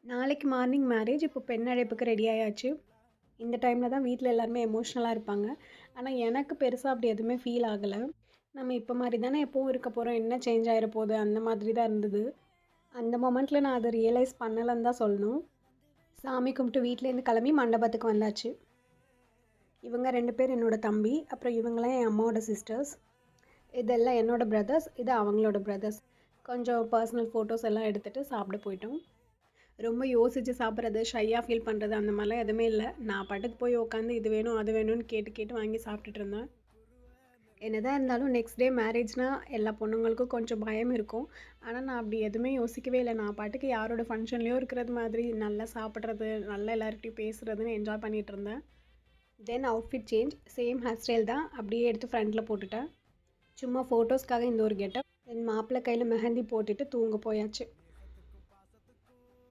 நாளைக்கு morning marriage. இப்போ பெண் அழைப்புக்கு ரெடி ஆயாச்சு. இந்த டைமில் தான் வீட்டில் எல்லாருமே எமோஷ்னலாக இருப்பாங்க. ஆனால் எனக்கு பெருசாக அப்படி எதுவுமே ஃபீல் ஆகலை. நம்ம இப்போ மாதிரி தானே எப்பவும் இருக்க போகிறோம், என்ன சேஞ்ச் ஆகிட போகுது அந்த மாதிரி தான் இருந்தது. அந்த மொமெண்ட்டில் நான் அதை ரியலைஸ் பண்ணலைன்னு தான் சொல்லணும். சாமி கும்பிட்டு வீட்டிலேருந்து கிளம்பி மண்டபத்துக்கு வந்தாச்சு. இவங்க 2 பேர் என்னோடய தம்பி, அப்புறம் இவங்களாம் என் அம்மாவோட சிஸ்டர்ஸ். இதெல்லாம் என்னோடய பிரதர்ஸ், இது அவங்களோட பிரதர்ஸ். கொஞ்சம் பர்சனல் ஃபோட்டோஸ் எல்லாம் எடுத்துகிட்டு சாப்பிட போயிட்டோம். ரொம்ப யோசித்து சாப்பிட்றது, ஷையாக ஃபீல் பண்ணுறது அந்த மாதிரிலாம் எதுவுமே இல்லை. நான் பாட்டுக்கு போய் உட்காந்து இது வேணும் அது வேணும்னு கேட்டு கேட்டு வாங்கி சாப்பிட்டுட்டு இருந்தேன். என்னதான் இருந்தாலும் நெக்ஸ்ட் டே மேரேஜ்னால் எல்லா பொண்ணுங்களுக்கும் கொஞ்சம் பயம் இருக்கும். ஆனால் நான் அப்படி எதுவுமே யோசிக்கவே இல்லை. நான் பாட்டுக்கு யாரோட ஃபங்க்ஷன்லேயும் இருக்கிறது மாதிரி நல்லா சாப்பிட்றது, நல்லா எல்லார்கிட்டையும் பேசுகிறதுன்னு என்ஜாய் பண்ணிகிட்டு இருந்தேன். Then outfit change, same hair style தான் அப்படியே எடுத்து ஃப்ரண்ட்டில் போட்டுட்டேன். சும்மா ஃபோட்டோஸ்க்காக இந்த ஒரு கெட்டப். தென் மாப்பிள்ளை கையில் மெஹந்தி போட்டுட்டு தூங்க போயாச்சு.